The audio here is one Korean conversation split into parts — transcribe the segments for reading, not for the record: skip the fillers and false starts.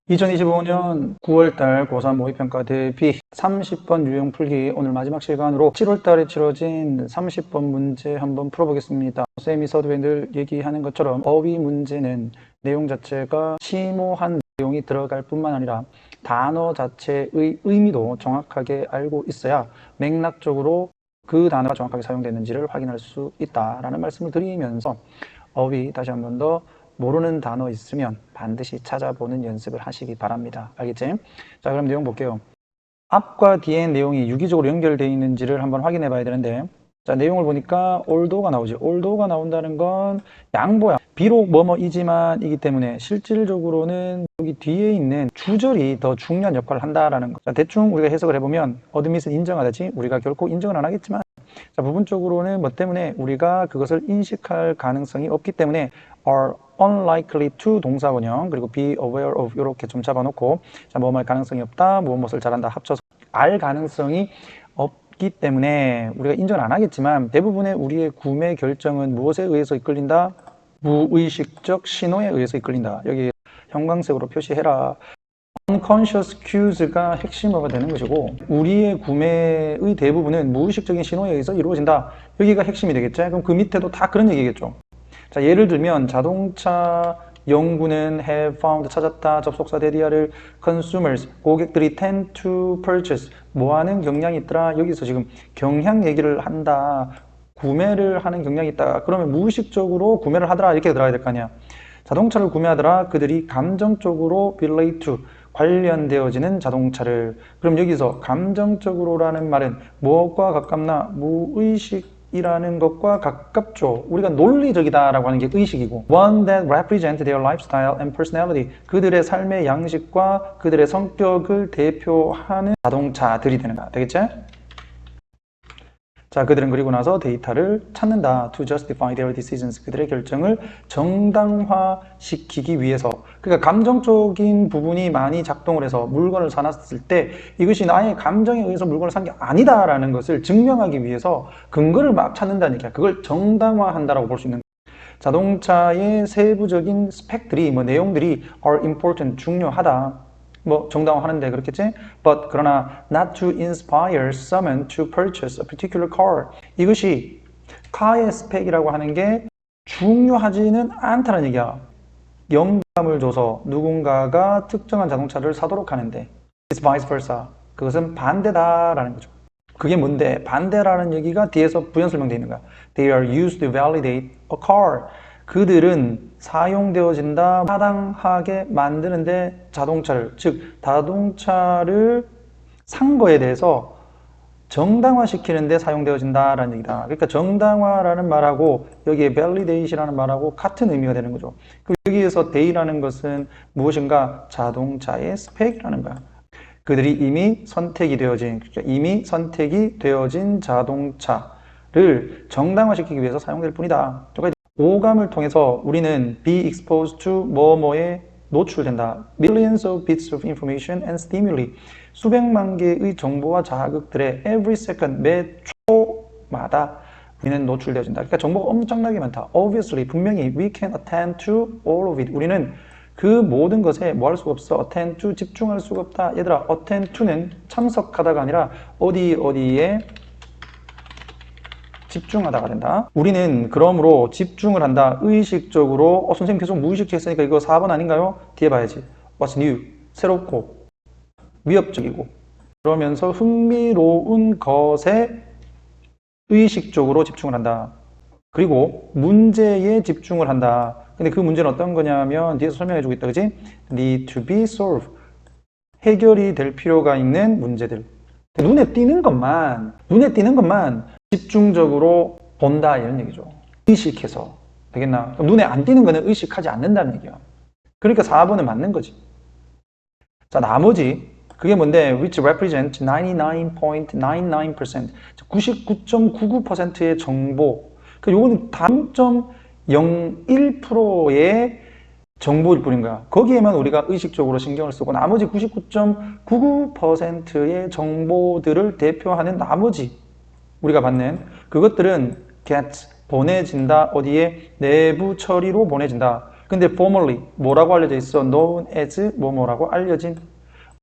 2025년 9월달 고3 모의평가 대비 30번 유형 풀기 오늘 마지막 시간으로 7월달에 치러진 30번 문제 한번 풀어보겠습니다. 쌤이 서두에 늘 얘기하는 것처럼 어휘 문제는 내용 자체가 심오한 내용이 들어갈 뿐만 아니라 단어 자체의 의미도 정확하게 알고 있어야 맥락적으로 그 단어가 정확하게 사용되는지를 확인할 수 있다라는 말씀을 드리면서 어휘 다시 한 번 더 모르는 단어 있으면 반드시 찾아보는 연습을 하시기 바랍니다. 알겠지? 자, 그럼 내용 볼게요. 앞과 뒤의 내용이 유기적으로 연결되어 있는지를 한번 확인해 봐야 되는데, 자, 내용을 보니까 올도가 나오지. 올도가 나온다는 건 양보야. 비록 뭐뭐이지만 이기 때문에 실질적으로는 여기 뒤에 있는 주절이 더 중요한 역할을 한다라는 거. 자, 대충 우리가 해석을 해보면 어드밋은 인정하다지. 우리가 결코 인정은 안 하겠지만, 자, 부분적으로는 뭐 때문에 우리가 그것을 인식할 가능성이 없기 때문에 are unlikely to 동사원형 그리고 be aware of 이렇게 좀 잡아놓고, 자, 뭐뭐 할 가능성이 없다, 무엇을 잘한다 합쳐서 알 가능성이 없기 때문에 우리가 인정을 안 하겠지만 대부분의 우리의 구매 결정은 무엇에 의해서 이끌린다? 무의식적 신호에 의해서 이끌린다. 여기 형광색으로 표시해라. unconscious cues가 핵심어가 되는 것이고 우리의 구매의 대부분은 무의식적인 신호에 의해서 이루어진다. 여기가 핵심이 되겠죠. 그럼 그 밑에도 다 그런 얘기겠죠. 자, 예를 들면 자동차 연구는 have found 찾았다. 접속사 대디아를 consumers 고객들이 tend to purchase 뭐하는 경향이 있더라. 여기서 지금 경향 얘기를 한다. 구매를 하는 경향이 있다. 그러면 무의식적으로 구매를 하더라 이렇게 들어야 될 거 아니야. 자동차를 구매하더라. 그들이 감정적으로 relate to 관련되어지는 자동차를. 그럼 여기서 감정적으로라는 말은 무엇과 가깝나? 무의식이라는 것과 가깝죠. 우리가 논리적이다라고 하는 게 의식이고 one that represent their lifestyle and personality 그들의 삶의 양식과 그들의 성격을 대표하는 자동차들이 되는 거야. 되겠지? 자, 그들은 그리고 나서 데이터를 찾는다. To justify their decisions. 그들의 결정을 정당화시키기 위해서. 그러니까 감정적인 부분이 많이 작동을 해서 물건을 사놨을 때 이것이 나의 감정에 의해서 물건을 산 게 아니다라는 것을 증명하기 위해서 근거를 막 찾는다는 얘기야. 그걸 정당화한다라고 볼 수 있는 거야. 자동차의 세부적인 스펙들이, 내용들이 are important, 중요하다. 정당화하는데 그렇겠지? But 그러나 not to inspire someone to purchase a particular car. 이것이 카의 스펙이라고 하는 게 중요하지는 않다는 얘기야. 영감을 줘서 누군가가 특정한 자동차를 사도록 하는데 It's vice versa. 그것은 반대다라는 거죠. 그게 뭔데? 반대라는 얘기가 뒤에서 부연 설명되어 있는 거야. They are used to validate a car. 그들은 사용되어진다, 타당하게 만드는데 자동차를, 즉 자동차를 산 거에 대해서 정당화시키는데 사용되어진다라는 얘기다. 그러니까 정당화라는 말하고 여기에 validate이라는 말하고 같은 의미가 되는 거죠. 여기에서 day라는 것은 무엇인가? 자동차의 스펙이라는 거야. 그들이 이미 선택이 되어진 자동차를 정당화시키기 위해서 사용될 뿐이다. 오감을 통해서 우리는 be exposed to 뭐뭐에 노출된다. Millions of bits of information and stimuli. 수백만 개의 정보와 자극들에 every second, 매 초마다 우리는 노출되어진다. 그러니까 정보가 엄청나게 많다. Obviously, 분명히 we can attend to all of it. 우리는 그 모든 것에 뭐 할 수가 없어? attend to, 집중할 수가 없다. 얘들아, attend to는 참석하다가 아니라 어디에 집중하다가 된다. 우리는 그러므로 집중을 한다. 의식적으로 선생님 계속 무의식히 했으니까 이거 4번 아닌가요? 뒤에 봐야지. What's new? 새롭고 위협적이고 그러면서 흥미로운 것에 의식적으로 집중을 한다. 그리고 문제에 집중을 한다. 근데 그 문제는 어떤 거냐면 뒤에서 설명해주고 있다. 그지? Need to be solved. 해결이 될 필요가 있는 문제들. 눈에 띄는 것만 집중적으로 본다 이런 얘기죠. 의식해서. 되겠나? 그럼 눈에 안 띄는 거는 의식하지 않는다는 얘기야. 그러니까 4번은 맞는 거지. 자, 나머지 그게 뭔데? which represent 99.99%. 99.99%의 정보. 요거는 단 0.01%의 정보일 뿐인 거야. 거기에만 우리가 의식적으로 신경을 쓰고 나머지 99.99%의 정보들을 대표하는 나머지 우리가 받는 그것들은 get 보내진다. 어디에? 내부 처리로 보내진다. 근데 formerly 뭐라고 알려져 있어? known as 뭐뭐라고 알려진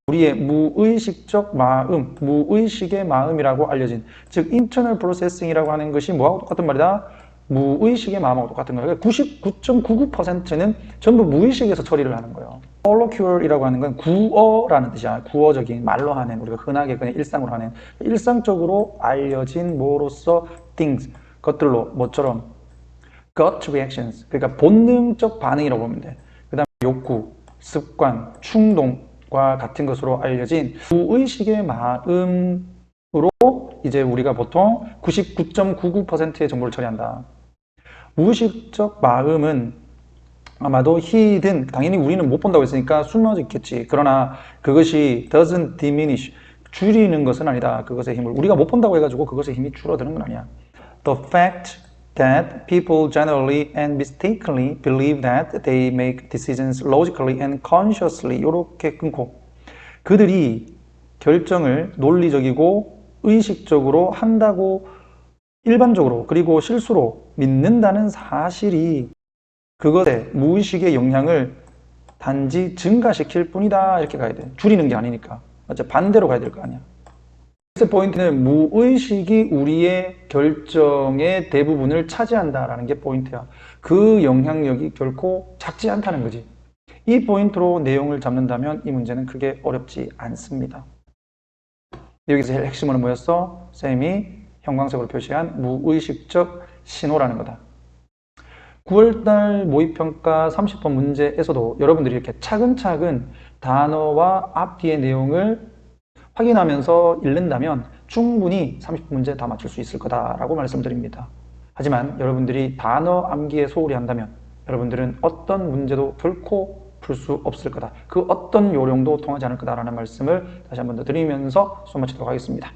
우리의 무의식적 마음, 무의식의 마음이라고 알려진 즉 internal processing이라고 하는 것이 뭐하고 똑같은 말이다? 무의식의 마음하고 똑같은 거예요. 99.99%는 전부 무의식에서 처리를 하는 거예요. colloquial이라고 하는 건 구어라는 뜻이야. 구어적인 말로 하는 우리가 흔하게 그냥 일상으로 하는 일상적으로 알려진 뭐로서 things 것들로 뭐처럼 gut reactions 그러니까 본능적 반응이라고 보면 돼. 그 다음에 욕구, 습관, 충동과 같은 것으로 알려진 무의식의 마음으로 이제 우리가 보통 99.99%의 정보를 처리한다. 무의식적 마음은 아마도 hidden, 당연히 우리는 못 본다고 했으니까 숨어져 있겠지. 그러나 그것이 doesn't diminish, 줄이는 것은 아니다. 그것의 힘을. 우리가 못 본다고 해가지고 그것의 힘이 줄어드는 건 아니야. The fact that people generally and mistakenly believe that they make decisions logically and consciously 이렇게 끊고 그들이 결정을 논리적이고 의식적으로 한다고 일반적으로 그리고 실수로 믿는다는 사실이 그것의 무의식의 영향을 단지 증가시킬 뿐이다 이렇게 가야 돼. 줄이는 게 아니니까. 맞죠? 반대로 가야 될 거 아니야. 그래서 포인트는 무의식이 우리의 결정의 대부분을 차지한다라는 게 포인트야. 그 영향력이 결코 작지 않다는 거지. 이 포인트로 내용을 잡는다면 이 문제는 크게 어렵지 않습니다. 여기서 제일 핵심은 뭐였어? 쌤이 형광색으로 표시한 무의식적 신호라는 거다. 9월달 모의평가 30번 문제에서도 여러분들이 이렇게 차근차근 단어와 앞뒤의 내용을 확인하면서 읽는다면 충분히 30분 문제 다 맞출 수 있을 거다라고 말씀드립니다. 하지만 여러분들이 단어 암기에 소홀히 한다면 여러분들은 어떤 문제도 결코 풀 수 없을 거다. 그 어떤 요령도 통하지 않을 거다라는 말씀을 다시 한 번 더 드리면서 수업 마치도록 하겠습니다.